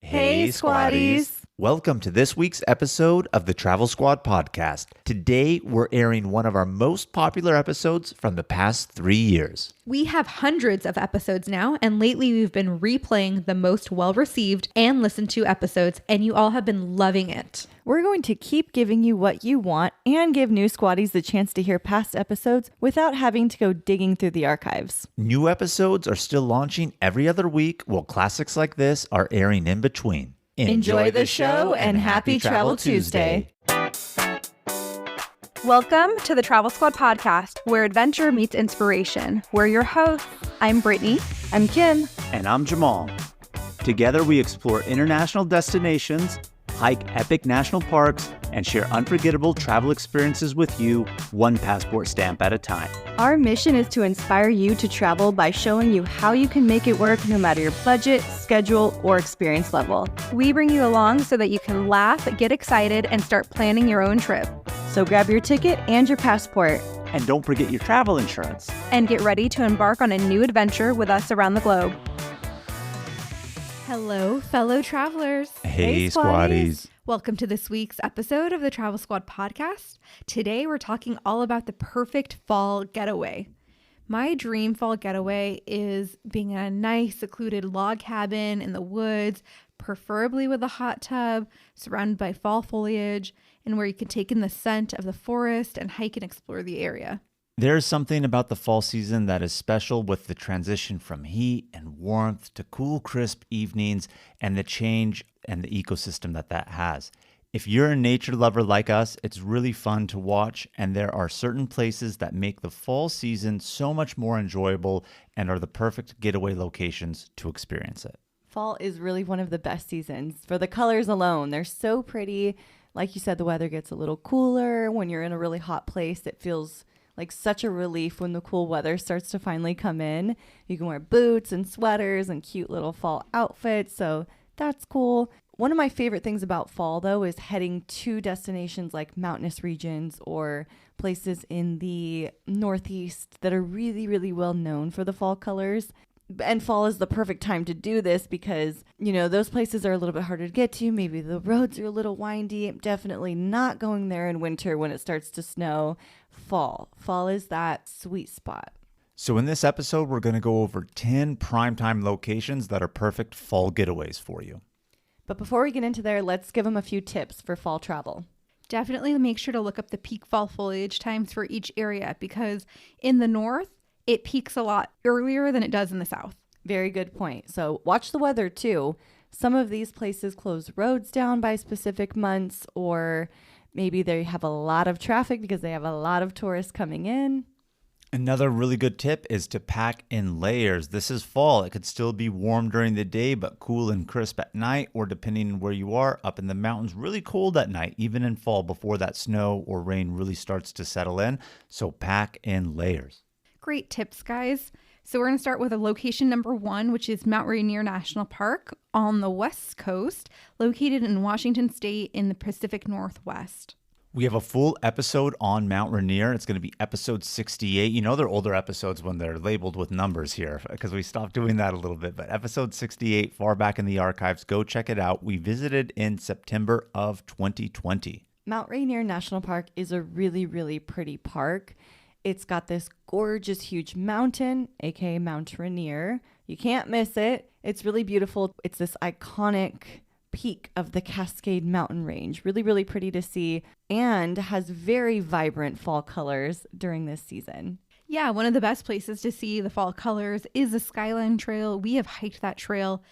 Hey, squaddies. Welcome to this week's episode of the Travel Squad podcast. Today, we're airing one of our most popular episodes from the past 3 years. We have hundreds of episodes now, and lately we've been replaying the most well-received and listened to episodes, and you all have been loving it. We're going to keep giving you what you want and give new squaddies the chance to hear past episodes without having to go digging through the archives. New episodes are still launching every other week, while classics like this are airing in between. Enjoy the show and happy Travel Tuesday. Welcome to the Travel Squad podcast, where adventure meets inspiration. We're your hosts. I'm Brittany. I'm Kim. And I'm Jamal. Together we explore international destinations, hike epic national parks, and share unforgettable travel experiences with you, one passport stamp at a time. Our mission is to inspire you to travel by showing you how you can make it work no matter your budget, schedule, or experience level. We bring you along so that you can laugh, get excited, and start planning your own trip. So grab your ticket and your passport. And don't forget your travel insurance. And get ready to embark on a new adventure with us around the globe. Hello, fellow travelers. Hey, squaddies. Welcome to this week's episode of the Travel Squad podcast. Today, we're talking all about the perfect fall getaway. My dream fall getaway is being in a nice, secluded log cabin in the woods, preferably with a hot tub, surrounded by fall foliage, and where you can take in the scent of the forest and hike and explore the area. There's something about the fall season that is special, with the transition from heat and warmth to cool, crisp evenings and the change and the ecosystem that has. If you're a nature lover like us, it's really fun to watch, and there are certain places that make the fall season so much more enjoyable and are the perfect getaway locations to experience it. Fall is really one of the best seasons for the colors alone. They're so pretty. Like you said, the weather gets a little cooler. When you're in a really hot place, it feels like such a relief when the cool weather starts to finally come in. You can wear boots and sweaters and cute little fall outfits, so that's cool. One of my favorite things about fall, though, is heading to destinations like mountainous regions or places in the Northeast that are really, really well known for the fall colors. And fall is the perfect time to do this because, you know, those places are a little bit harder to get to. Maybe the roads are a little windy. Definitely not going there in winter when it starts to snow. Fall is that sweet spot. So in this episode, we're going to go over 10 primetime locations that are perfect fall getaways for you. But before we get into there, let's give them a few tips for fall travel. Definitely make sure to look up the peak fall foliage times for each area, because in the north, it peaks a lot earlier than it does in the south. Very good point. So watch the weather too. Some of these places close roads down by specific months, or maybe they have a lot of traffic because they have a lot of tourists coming in. Another really good tip is to pack in layers. This is fall. It could still be warm during the day, but cool and crisp at night, or depending on where you are, up in the mountains, really cold at night, even in fall before that snow or rain really starts to settle in. So pack in layers. Great tips, guys. So we're going to start with a location number 1, which is Mount Rainier National Park on the West Coast, located in Washington State in the Pacific Northwest. We have a full episode on Mount Rainier. It's going to be episode 68. You know, they're older episodes when they're labeled with numbers here because we stopped doing that a little bit. But episode 68, far back in the archives, go check it out. We visited in September of 2020. Mount Rainier National Park is a really, really pretty park. It's got this gorgeous, huge mountain, aka Mount Rainier. You can't miss it. It's really beautiful. It's this iconic peak of the Cascade mountain range. Really, really pretty to see, and has very vibrant fall colors during this season. Yeah, one of the best places to see the fall colors is the Skyline Trail. We have hiked that trail.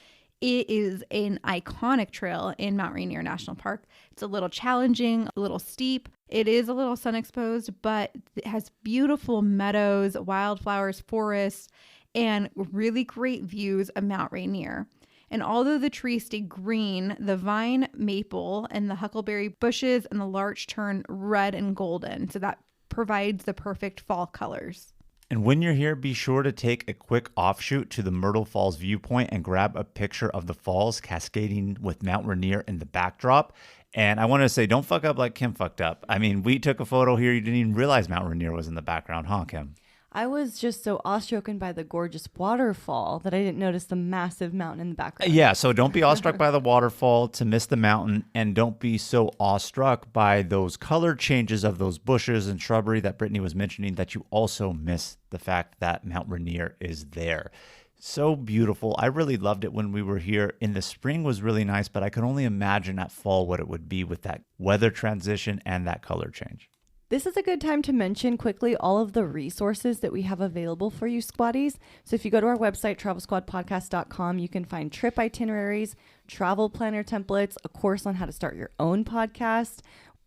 It is an iconic trail in Mount Rainier National Park. It's a little challenging, a little steep. It is a little sun exposed, but it has beautiful meadows, wildflowers, forests, and really great views of Mount Rainier. And although the trees stay green, the vine, maple, and the huckleberry bushes and the larch turn red and golden. So that provides the perfect fall colors. And when you're here, be sure to take a quick offshoot to the Myrtle Falls viewpoint and grab a picture of the falls cascading with Mount Rainier in the backdrop. And I want to say, don't fuck up like Kim fucked up. I mean, we took a photo here. You didn't even realize Mount Rainier was in the background, huh, Kim? I was just so awestruck by the gorgeous waterfall that I didn't notice the massive mountain in the background. Yeah, so don't be awestruck by the waterfall to miss the mountain, and don't be so awestruck by those color changes of those bushes and shrubbery that Brittany was mentioning that you also miss the fact that Mount Rainier is there. So beautiful. I really loved it when we were here. In the spring was really nice, but I could only imagine at fall what it would be with that weather transition and that color change. This is a good time to mention quickly all of the resources that we have available for you squatties. So if you go to our website, travelsquadpodcast.com, you can find trip itineraries, travel planner templates, a course on how to start your own podcast.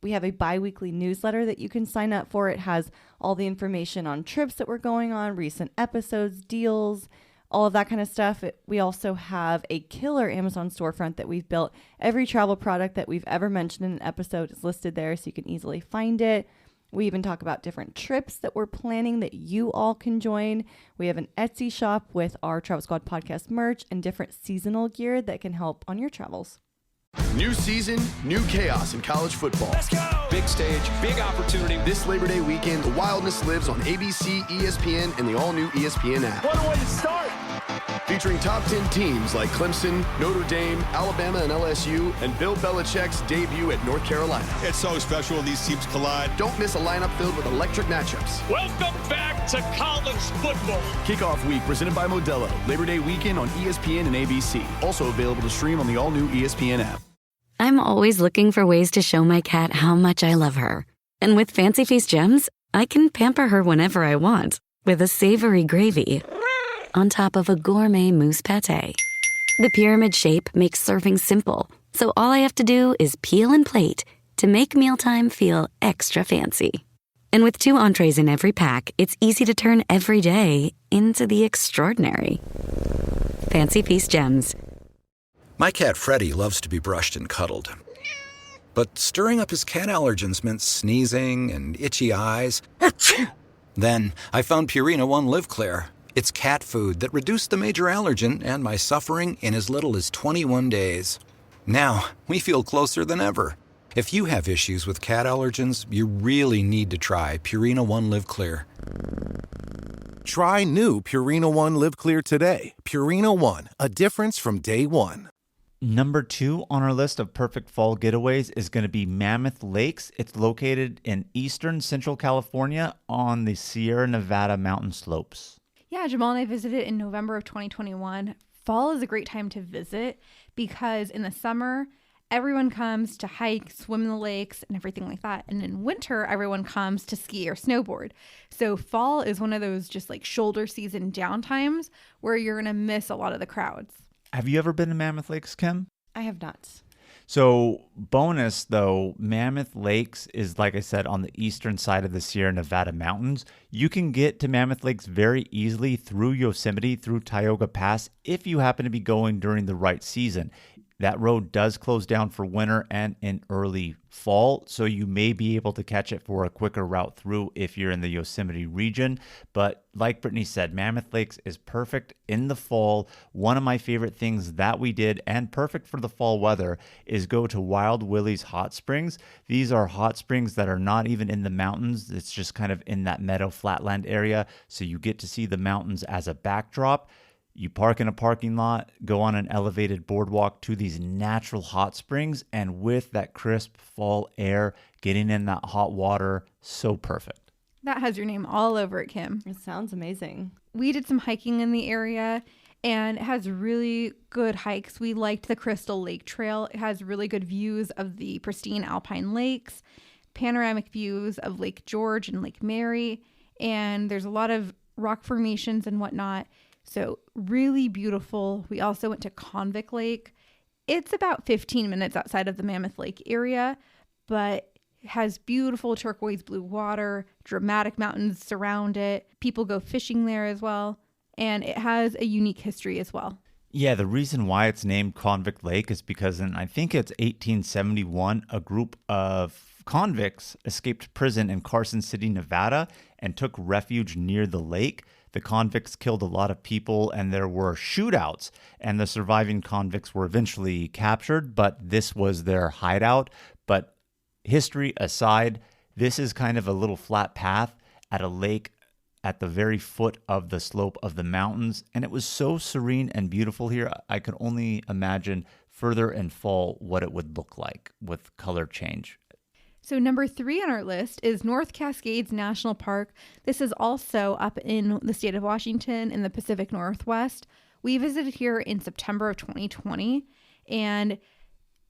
We have a bi-weekly newsletter that you can sign up for. It has all the information on trips that we're going on, recent episodes, deals, all of that kind of stuff. We also have a killer Amazon storefront that we've built. Every travel product that we've ever mentioned in an episode is listed there, so you can easily find it. We even talk about different trips that we're planning that you all can join. We have an Etsy shop with our Travel Squad podcast merch and different seasonal gear that can help on your travels. New season, new chaos in college football. Let's go! Big stage, big opportunity. This Labor Day weekend, the wildness lives on ABC, ESPN, and the all-new ESPN app. What a way to start! Featuring top 10 teams like Clemson, Notre Dame, Alabama, and LSU, and Bill Belichick's debut at North Carolina. It's so special when these teams collide. Don't miss a lineup filled with electric matchups. Welcome back to college football. Kickoff week presented by Modelo. Labor Day weekend on ESPN and ABC. Also available to stream on the all-new ESPN app. I'm always looking for ways to show my cat how much I love her. And with Fancy Feast Gems, I can pamper her whenever I want with a savory gravy on top of a gourmet mousse pâté. The pyramid shape makes serving simple, so all I have to do is peel and plate to make mealtime feel extra fancy. And with 2 entrees in every pack, it's easy to turn every day into the extraordinary. Fancy Feast Gems. My cat Freddie loves to be brushed and cuddled. But stirring up his cat allergens meant sneezing and itchy eyes. Then I found Purina One Live Clear. It's cat food that reduced the major allergen and my suffering in as little as 21 days. Now, we feel closer than ever. If you have issues with cat allergens, you really need to try Purina One Live Clear. Try new Purina One Live Clear today. Purina One, a difference from day one. Number 2 on our list of perfect fall getaways is going to be Mammoth Lakes. It's located in eastern central California on the Sierra Nevada mountain slopes. Yeah, Jamal and I visited in November of 2021. Fall is a great time to visit because in the summer, everyone comes to hike, swim in the lakes, and everything like that. And in winter, everyone comes to ski or snowboard. So fall is one of those just like shoulder season downtimes where you're going to miss a lot of the crowds. Have you ever been to Mammoth Lakes, Kim? I have not. So bonus though, Mammoth Lakes is, like I said, on the eastern side of the Sierra Nevada mountains. You can get to Mammoth Lakes very easily through Yosemite, through Tioga Pass, if you happen to be going during the right season. That road does close down for winter and in early fall, so you may be able to catch it for a quicker route through if you're in the Yosemite region. But like Brittany said, Mammoth Lakes is perfect in the fall. One of my favorite things that we did, and perfect for the fall weather, is go to Wild Willie's Hot Springs. These are hot springs that are not even in the mountains. It's just kind of in that meadow flatland area, so you get to see the mountains as a backdrop. You park in a parking lot, go on an elevated boardwalk to these natural hot springs, and with that crisp fall air, getting in that hot water, so perfect. That has your name all over it, Kim. It sounds amazing. We did some hiking in the area, and it has really good hikes. We liked the Crystal Lake Trail. It has really good views of the pristine alpine lakes, panoramic views of Lake George and Lake Mary, and there's a lot of rock formations and whatnot. So really beautiful. We also went to Convict Lake. It's about 15 minutes outside of the Mammoth Lake area, but it has beautiful turquoise blue water, dramatic mountains surround it. People go fishing there as well. And it has a unique history as well. Yeah, the reason why it's named Convict Lake is because in, I think it's 1871, a group of convicts escaped prison in Carson City, Nevada, and took refuge near the lake. The convicts killed a lot of people, and there were shootouts, and the surviving convicts were eventually captured, but this was their hideout. But history aside, this is kind of a little flat path at a lake at the very foot of the slope of the mountains, and it was so serene and beautiful here. I could only imagine further in fall what it would look like with color change. So number 3 on our list is North Cascades National Park. This is also up in the state of Washington in the Pacific Northwest. We visited here in September of 2020, and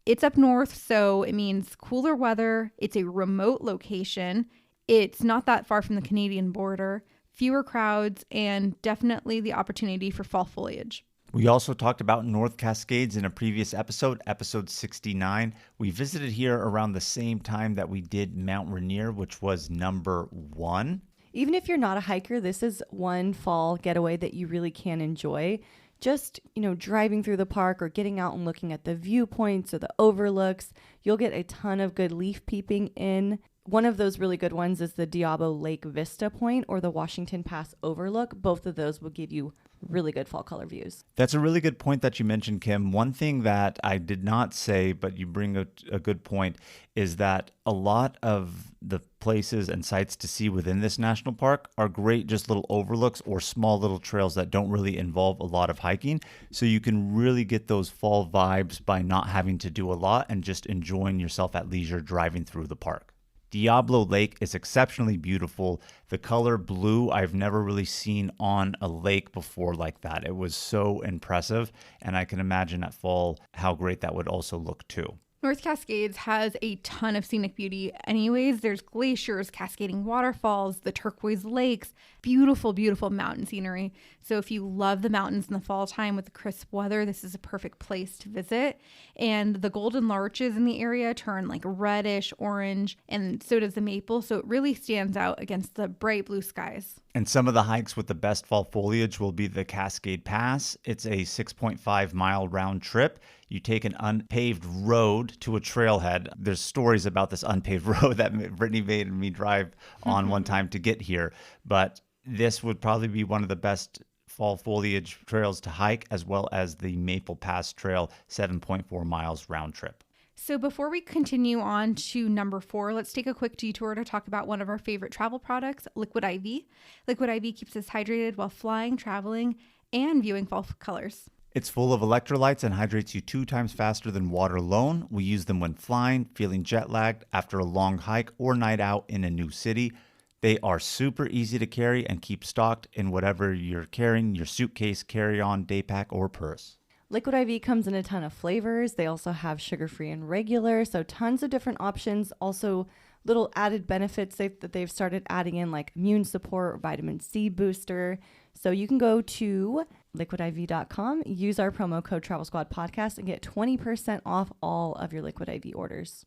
it's up north, so it means cooler weather. It's a remote location. It's not that far from the Canadian border, fewer crowds, and definitely the opportunity for fall foliage. We also talked about North Cascades in a previous episode, episode 69. We visited here around the same time that we did Mount Rainier, which was number 1. Even if you're not a hiker, this is one fall getaway that you really can enjoy. Just, driving through the park or getting out and looking at the viewpoints or the overlooks, you'll get a ton of good leaf peeping in. One of those really good ones is the Diablo Lake Vista Point or the Washington Pass Overlook. Both of those will give you really good fall color views. That's a really good point that you mentioned, Kim. One thing that I did not say, but you bring a good point, is that a lot of the places and sites to see within this national park are great, just little overlooks or small little trails that don't really involve a lot of hiking. So you can really get those fall vibes by not having to do a lot and just enjoying yourself at leisure driving through the park. Diablo Lake is exceptionally beautiful. The color blue I've never really seen on a lake before like that. It was so impressive, and I can imagine at fall how great that would also look too. North Cascades has a ton of scenic beauty anyways. There's glaciers, cascading waterfalls, the turquoise lakes, beautiful, beautiful mountain scenery. So if you love the mountains in the fall time with the crisp weather, this is a perfect place to visit. And the golden larches in the area turn like reddish orange, and so does the maple. So it really stands out against the bright blue skies. And some of the hikes with the best fall foliage will be the Cascade Pass. It's a 6.5 mile round trip. You take an unpaved road to a trailhead. There's stories about this unpaved road that Brittany made me drive on one time to get here. But this would probably be one of the best fall foliage trails to hike, as well as the Maple Pass Trail, 7.4 miles round trip. So before we continue on to number 4, let's take a quick detour to talk about one of our favorite travel products, Liquid IV. Liquid IV keeps us hydrated while flying, traveling, and viewing fall colors. It's full of electrolytes and hydrates you 2 times faster than water alone. We use them when flying, feeling jet lagged, after a long hike, or night out in a new city. They are super easy to carry and keep stocked in whatever you're carrying, your suitcase, carry-on, day pack, or purse. Liquid IV comes in a ton of flavors. They also have sugar-free and regular, so tons of different options. Also, little added benefits that they've started adding in, like immune support, vitamin C booster. So you can go to liquidiv.com, use our promo code Travel Squad Podcast, and get 20% off all of your Liquid IV orders.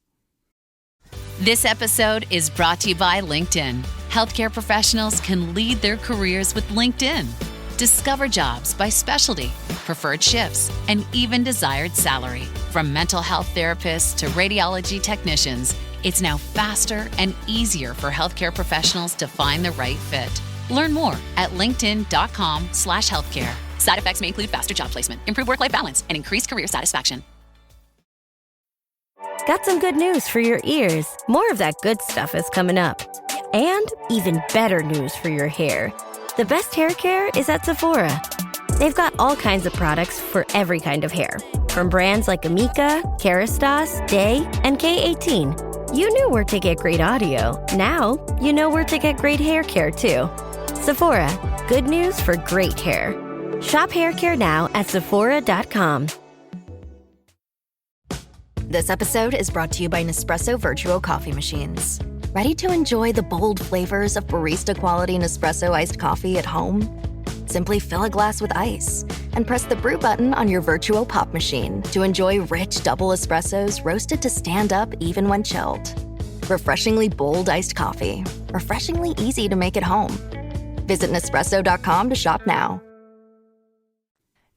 This episode is brought to you by LinkedIn. Healthcare professionals can lead their careers with LinkedIn. Discover jobs by specialty, preferred shifts, and even desired salary. From mental health therapists to radiology technicians, it's now faster and easier for healthcare professionals to find the right fit. Learn more at linkedin.com/healthcare. Side effects may include faster job placement, improved work-life balance, and increased career satisfaction. Got some good news for your ears. More of that good stuff is coming up. And even better news for your hair. The best hair care is at Sephora. They've got all kinds of products for every kind of hair. From brands like Amika, Kerastase, Day, and K18. You knew where to get great audio. Now, you know where to get great hair care too. Sephora, good news for great hair. Shop hair care now at Sephora.com. This episode is brought to you by Nespresso Virtual Coffee Machines. Ready to enjoy the bold flavors of barista-quality Nespresso iced coffee at home? Simply fill a glass with ice and press the brew button on your virtual pop machine to enjoy rich double espressos roasted to stand up even when chilled. Refreshingly bold iced coffee. Refreshingly easy to make at home. Visit Nespresso.com to shop now.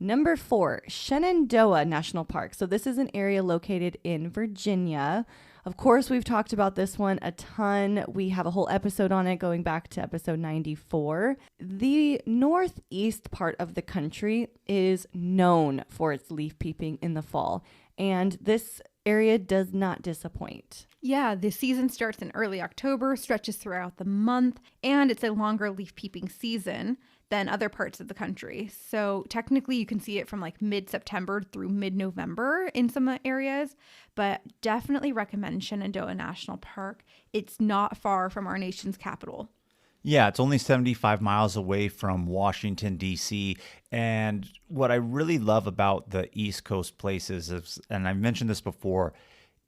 Number 4, Shenandoah National Park. So this is an area located in Virginia. Of course, we've talked about this one a ton. We have a whole episode on it going back to episode 94. The northeast part of the country is known for its leaf peeping in the fall. And this area does not disappoint. Yeah, the season starts in early October, stretches throughout the month, and it's a longer leaf peeping season than other parts of the country. So technically you can see it from like mid-September through mid-November in some areas, but definitely recommend Shenandoah National Park. It's not far from our nation's capital. Yeah, it's only 75 miles away from Washington, D.C. And what I really love about the East Coast places is, and I've mentioned this before,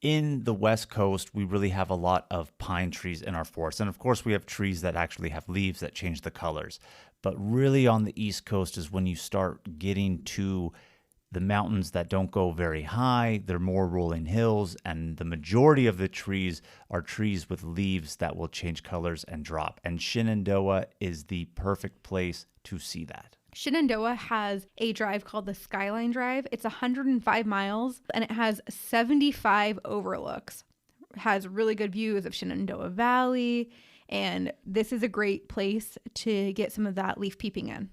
in the West Coast, we really have a lot of pine trees in our forests. And of course, we have trees that actually have leaves that change the colors. But really on the East Coast is when you start getting to the mountains that don't go very high. They're more rolling hills, and the majority of the trees are trees with leaves that will change colors and drop. And Shenandoah is the perfect place to see that. Shenandoah has a drive called the Skyline Drive. It's 105 miles, and it has 75 overlooks. It has really good views of Shenandoah Valley, and this is a great place to get some of that leaf peeping in.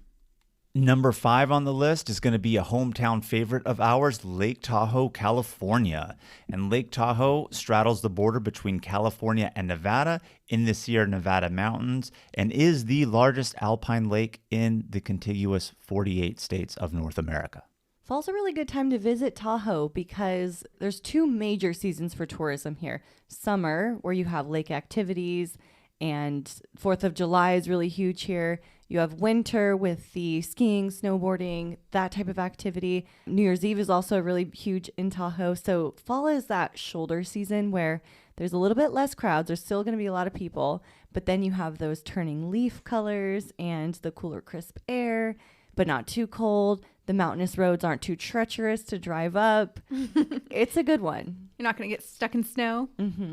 Number 5 on the list is going to be a hometown favorite of ours, Lake Tahoe, California. And Lake Tahoe straddles the border between California and Nevada in the Sierra Nevada mountains and is the largest alpine lake in the contiguous 48 states of North America. Fall's a really good time to visit Tahoe because there's 2 major seasons for tourism here. Summer, where you have lake activities, and 4th of July is really huge here. You have winter with the skiing, snowboarding, that type of activity. New Year's Eve is also really huge in Tahoe. So fall is that shoulder season where there's a little bit less crowds. There's still going to be a lot of people, but then you have those turning leaf colors and the cooler, crisp air, but not too cold. The mountainous roads aren't too treacherous to drive up. It's a good one. You're not going to get stuck in snow.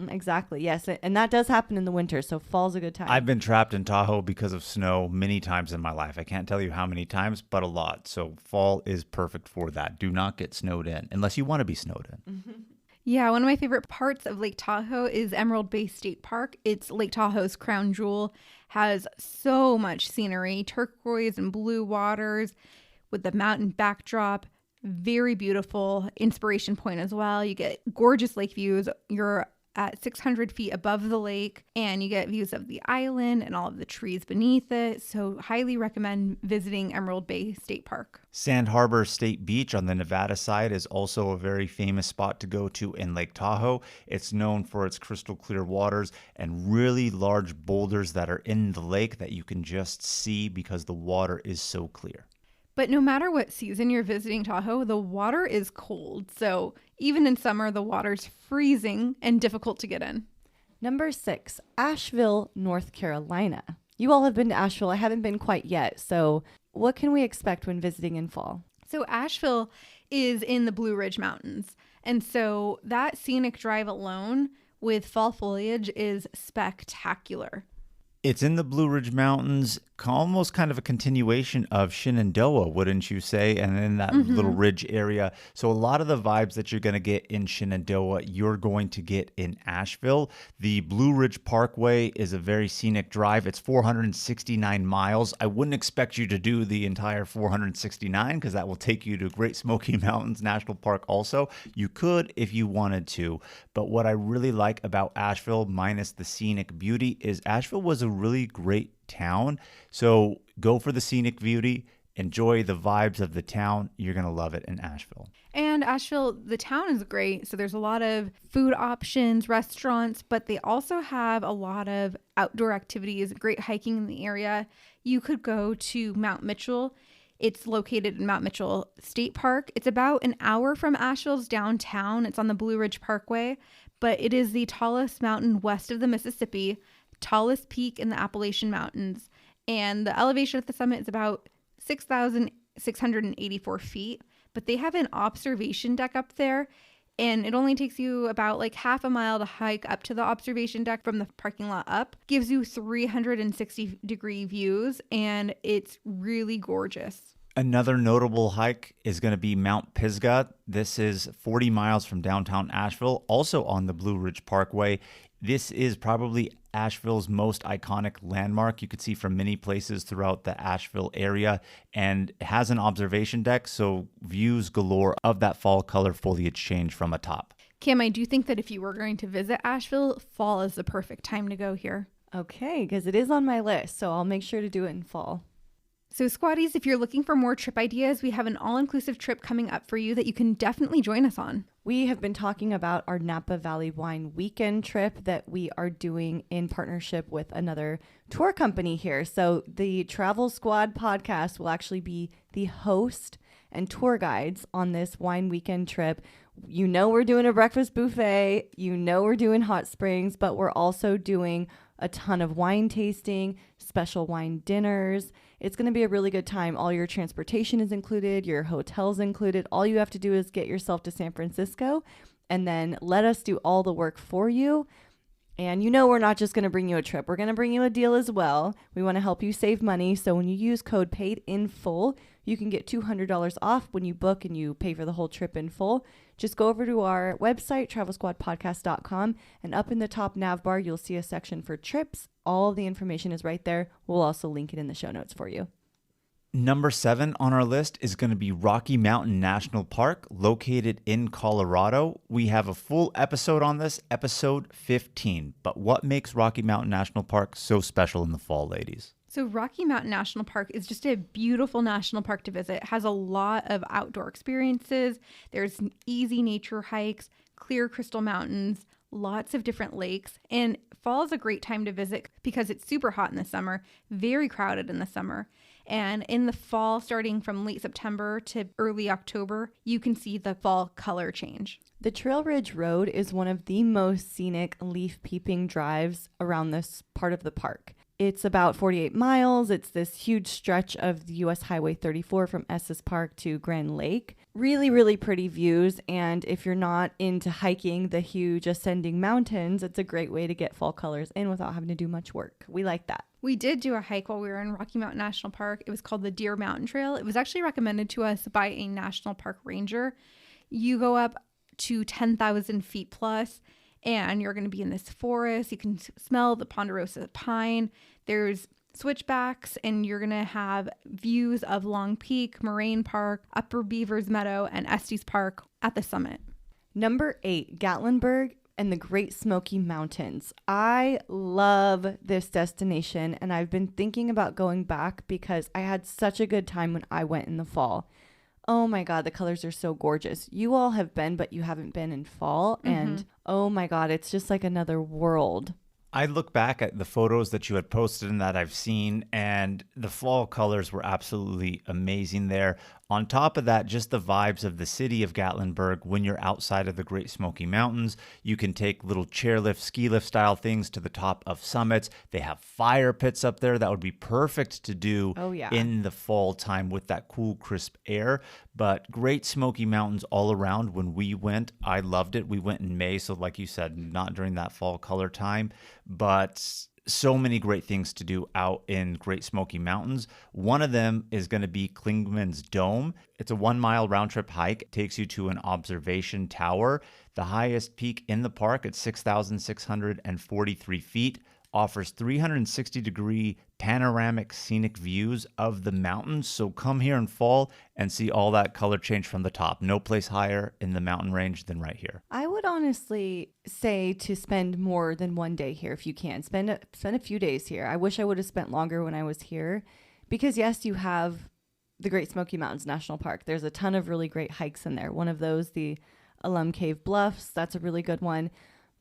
Exactly. Yes. And that does happen in the winter. So fall's a good time. I've been trapped in Tahoe because of snow many times in my life. I can't tell you how many times, but a lot. So fall is perfect for that. Do not get snowed in unless you want to be snowed in. Yeah, one of my favorite parts of Lake Tahoe is Emerald Bay State Park. It's Lake Tahoe's crown jewel, has so much scenery, turquoise and blue waters with the mountain backdrop. Very beautiful inspiration point as well. You get gorgeous lake views. You're at 600 feet above the lake, and you get views of the island and all of the trees beneath it. So highly recommend visiting Emerald Bay State Park. Sand Harbor State Beach on the Nevada side is also a very famous spot to go to in Lake Tahoe. It's known for its crystal clear waters and really large boulders that are in the lake that you can just see because the water is so clear. But no matter what season you're visiting Tahoe, the water is cold. So even in summer, the water's freezing and difficult to get in. Number 6, Asheville, North Carolina. You all have been to Asheville. I haven't been quite yet. So what can we expect when visiting in fall? So Asheville is in the Blue Ridge Mountains. And so that scenic drive alone with fall foliage is spectacular. It's in the Blue Ridge Mountains, almost kind of a continuation of Shenandoah, wouldn't you say? And in that little ridge area. So a lot of the vibes that you're going to get in Shenandoah, you're going to get in Asheville. The Blue Ridge Parkway is a very scenic drive. It's 469 miles. I wouldn't expect you to do the entire 469 because that will take you to Great Smoky Mountains National Park also. You could if you wanted to. But what I really like about Asheville, minus the scenic beauty, is Asheville was a really great town. So go for the scenic beauty, enjoy the vibes of the town. You're going to love it in Asheville. And Asheville, the town is great. So there's a lot of food options, restaurants, but they also have a lot of outdoor activities, great hiking in the area. You could go to Mount Mitchell. It's located in Mount Mitchell State Park. It's about an hour from Asheville's downtown. It's on the Blue Ridge Parkway, but it is the tallest mountain west of the Mississippi, tallest peak in the Appalachian Mountains, and the elevation at the summit is about 6,684 feet. But they have an observation deck up there, and it only takes you about like half a mile to hike up to the observation deck from the parking lot up. Gives you 360-degree views, and it's really gorgeous. Another notable hike is going to be Mount Pisgah. This is 40 miles from downtown Asheville, also on the Blue Ridge Parkway. This is probably Asheville's most iconic landmark you could see from many places throughout the Asheville area, and it has an observation deck, so views galore of that fall color foliage change from atop. Kim, I do think that if you were going to visit Asheville, fall is the perfect time to go here. Okay, because it is on my list, so I'll make sure to do it in fall. So squatties, if you're looking for more trip ideas, we have an all-inclusive trip coming up for you that you can definitely join us on. We have been talking about our Napa Valley Wine Weekend trip that we are doing in partnership with another tour company here. So the Travel Squad podcast will actually be the host and tour guides on this wine weekend trip. You know we're doing a breakfast buffet. You know we're doing hot springs, but we're also doing a ton of wine tasting, special wine dinners. It's going to be a really good time. All your transportation is included, your hotel's included. All you have to do is get yourself to San Francisco and then let us do all the work for you. And you know we're not just going to bring you a trip. We're going to bring you a deal as well. We want to help you save money. So when you use code PAIDINFULL, you can get $200 off when you book and you pay for the whole trip in full. Just go over to our website, travelsquadpodcast.com, and up in the top nav bar, you'll see a section for trips. All the information is right there. We'll also link it in the show notes for you. Number 7 on our list is going to be Rocky Mountain National Park, located in Colorado. We have a full episode on this, episode 15. But what makes Rocky Mountain National Park so special in the fall, ladies? So Rocky Mountain National Park is just a beautiful national park to visit. It has a lot of outdoor experiences. There's easy nature hikes, clear crystal mountains, lots of different lakes. And fall is a great time to visit because it's super hot in the summer, very crowded in the summer. And in the fall, starting from late September to early October, you can see the fall color change. The Trail Ridge Road is one of the most scenic leaf peeping drives around this part of the park. It's about 48 miles. It's this huge stretch of the US Highway 34 from Estes Park to Grand Lake. Really, really pretty views. And if you're not into hiking the huge ascending mountains, it's a great way to get fall colors in without having to do much work. We like that. We did do a hike while we were in Rocky Mountain National Park. It was called the Deer Mountain Trail. It was actually recommended to us by a national park ranger. You go up to 10,000 feet plus, and you're going to be in this forest. You can smell the ponderosa pine. There's switchbacks, and you're going to have views of Long Peak, Moraine Park, Upper Beavers Meadow, and Estes Park at the summit. Number 8, Gatlinburg and the Great Smoky Mountains. I love this destination, and I've been thinking about going back because I had such a good time when I went in the fall. Oh my God, the colors are so gorgeous. You all have been, but you haven't been in fall. And oh my God, it's just like another world. I look back at the photos that you had posted and that I've seen, and the fall colors were absolutely amazing there. On top of that, just the vibes of the city of Gatlinburg. When you're outside of the Great Smoky Mountains, you can take little chairlift, ski lift style things to the top of summits. They have fire pits up there that would be perfect to do in the fall time with that cool, crisp air. But Great Smoky Mountains all around. When we went, I loved it. We went in May, so like you said, not during that fall color time, but so many great things to do out in Great Smoky Mountains. One of them is going to be Klingman's Dome. It's a 1-mile round trip hike. It takes you to an observation tower. The highest peak in the park at 6,643 feet. Offers 360-degree panoramic scenic views of the mountains. So come here in fall and see all that color change from the top. No place higher in the mountain range than right here. I would honestly say to spend more than one day here if you can. Spend a few days here. I wish I would have spent longer when I was here because, yes, you have the Great Smoky Mountains National Park. There's a ton of really great hikes in there. One of those, the Alum Cave Bluffs, that's a really good one.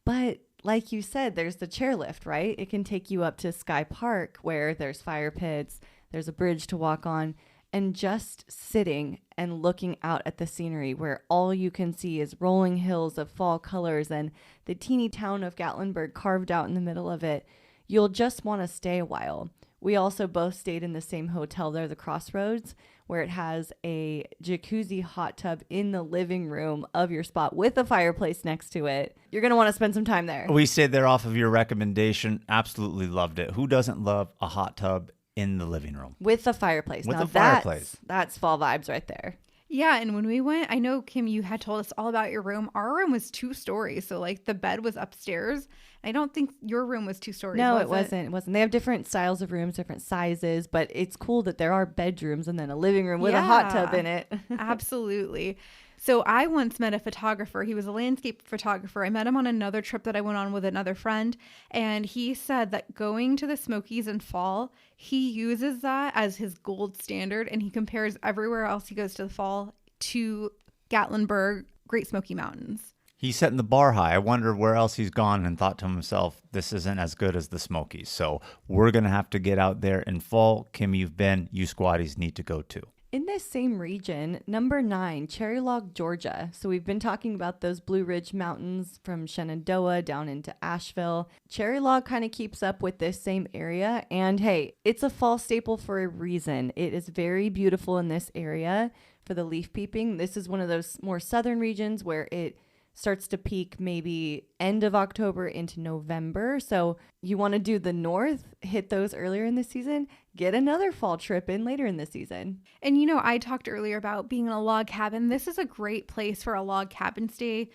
But like you said, there's the chairlift, right? It can take you up to Sky Park where there's fire pits, there's a bridge to walk on, and just sitting and looking out at the scenery where all you can see is rolling hills of fall colors and the teeny town of Gatlinburg carved out in the middle of it. You'll just want to stay a while. We also both stayed in the same hotel there, the Crossroads, where it has a jacuzzi hot tub in the living room of your spot with a fireplace next to it. You're going to want to spend some time there. We stayed there off of your recommendation. Absolutely loved it. Who doesn't love a hot tub in the living room. With the fireplace. With now the fireplace. That's fall vibes right there. Yeah, and when we went, I know, Kim, you had told us all about your room. Our room was 2 stories, so like the bed was upstairs. I don't think your room was 2 stories. No, it wasn't. It wasn't. They have different styles of rooms, different sizes, but it's cool that there are bedrooms and then a living room with a hot tub in it. Absolutely. So I once met a photographer. He was a landscape photographer. I met him on another trip that I went on with another friend. And he said that going to the Smokies in fall, he uses that as his gold standard. And he compares everywhere else he goes to the fall to Gatlinburg, Great Smoky Mountains. He's setting the bar high. I wonder where else he's gone and thought to himself, this isn't as good as the Smokies. So we're going to have to get out there in fall. Kim, you've been. You squatties need to go too. In this same region, number 9, Cherry Log, Georgia. So we've been talking about those Blue Ridge Mountains from Shenandoah down into Asheville. Cherry Log kind of keeps up with this same area. And hey, it's a fall staple for a reason. It is very beautiful in this area for the leaf peeping. This is one of those more southern regions where it starts to peak maybe end of October into November. So you want to do the north, hit those earlier in the season, get another fall trip in later in the season. And you know, I talked earlier about being in a log cabin. This is a great place for a log cabin stay.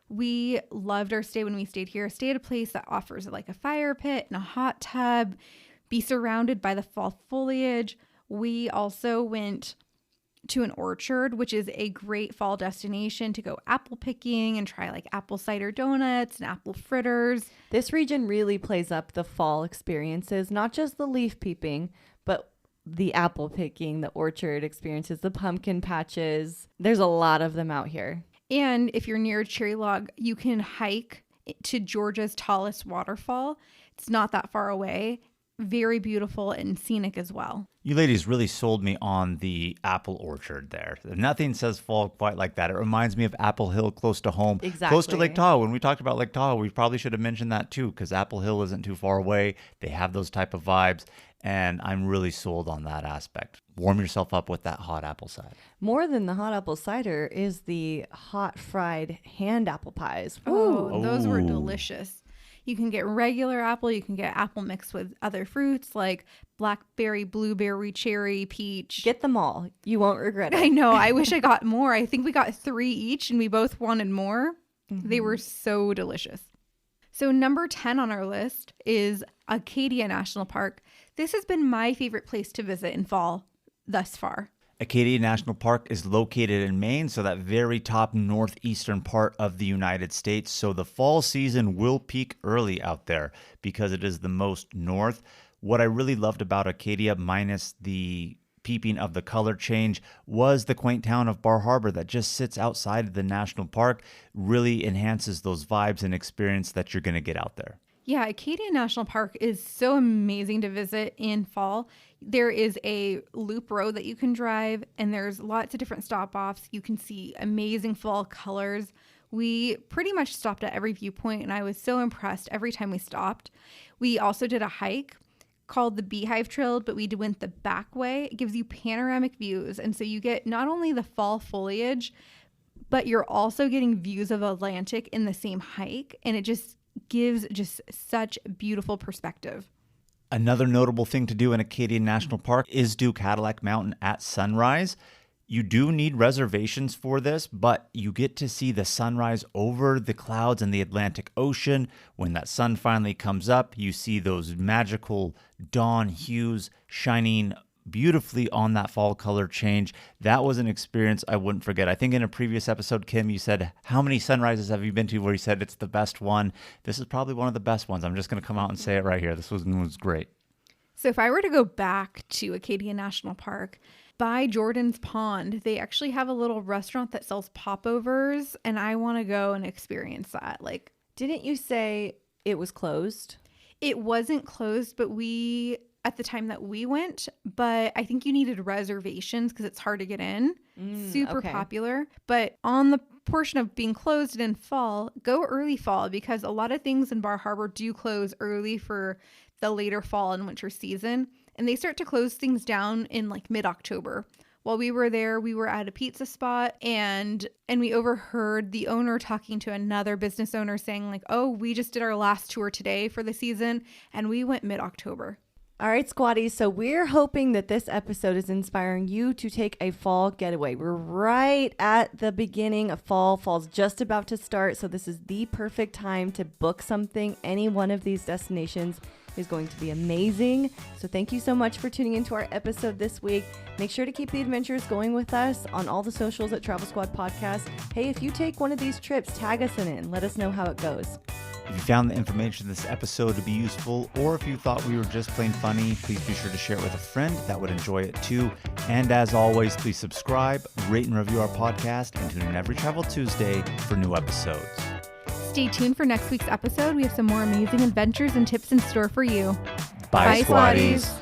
We loved our stay when we stayed here. Stay at a place that offers like a fire pit and a hot tub, be surrounded by the fall foliage. We also went to an orchard, which is a great fall destination to go apple picking and try like apple cider donuts and apple fritters. This region really plays up the fall experiences, not just the leaf peeping, but the apple picking, the orchard experiences, the pumpkin patches. There's a lot of them out here. And if you're near Cherry Log, you can hike to Georgia's tallest waterfall. It's not that far away. Very beautiful and scenic as well. You ladies really sold me on the apple orchard there. Nothing says fall quite like that. It reminds me of Apple Hill close to home. Exactly. Close to Lake Tahoe. When we talked about Lake Tahoe, we probably should have mentioned that too, because Apple Hill isn't too far away. They have those type of vibes, and I'm really sold on that aspect. Warm yourself up with that hot apple cider. More than the hot apple cider is the hot fried hand apple pies. Oh, those were delicious. You can get regular apple. You can get apple mixed with other fruits like blackberry, blueberry, cherry, peach. Get them all. You won't regret it. I know. I wish I got more. I think we got 3 each and we both wanted more. Mm-hmm. They were so delicious. So number 10 on our list is Acadia National Park. This has been my favorite place to visit in fall thus far. Acadia National Park is located in Maine, so that very top northeastern part of the United States. So the fall season will peak early out there because it is the most north. What I really loved about Acadia, minus the peeping of the color change, was the quaint town of Bar Harbor that just sits outside of the national park. Really enhances those vibes and experience that you're going to get out there. Yeah, Acadia National Park is so amazing to visit in fall. There is a loop road that you can drive, and there's lots of different stop-offs. You can see amazing fall colors. We pretty much stopped at every viewpoint, and I was so impressed every time we stopped. We also did a hike called the Beehive Trail, but we went the back way. It gives you panoramic views, and so you get not only the fall foliage, but you're also getting views of Atlantic in the same hike, and it just gives just such beautiful perspective. Another notable thing to do in Acadia National Park is do Cadillac Mountain at sunrise. You do need reservations for this, but you get to see the sunrise over the clouds and the Atlantic Ocean. When that sun finally comes up, you see those magical dawn hues shining beautifully on that fall color change. That was an experience I wouldn't forget. I think in a previous episode, Kim, you said, how many sunrises have you been to where you said it's the best one? This is probably one of the best ones. I'm just going to come out and say it right here. This was great. So if I were to go back to Acadia National Park, by Jordan's Pond, they actually have a little restaurant that sells popovers, and I want to go and experience that. Like, didn't you say it was closed? It wasn't closed, but at the time that we went, but I think you needed reservations because it's hard to get in. Super popular. But on the portion of being closed in fall, go early fall, because a lot of things in Bar Harbor do close early for the later fall and winter season. And they start to close things down in like mid-October. While we were there, we were at a pizza spot and we overheard the owner talking to another business owner saying like, oh, we just did our last tour today for the season and we went mid-October. All right, squatties. So we're hoping that this episode is inspiring you to take a fall getaway. We're right at the beginning of fall. Fall's just about to start. So this is the perfect time to book something. Any one of these destinations is going to be amazing. So thank you so much for tuning into our episode this week. Make sure to keep the adventures going with us on all the socials at Travel Squad Podcast. Hey, if you take one of these trips, tag us in it and let us know how it goes. If you found the information in this episode to be useful, or if you thought we were just plain funny, please be sure to share it with a friend that would enjoy it too. And as always, please subscribe, rate and review our podcast, and tune in every Travel Tuesday for new episodes. Stay tuned for next week's episode. We have some more amazing adventures and tips in store for you. Bye, squatties.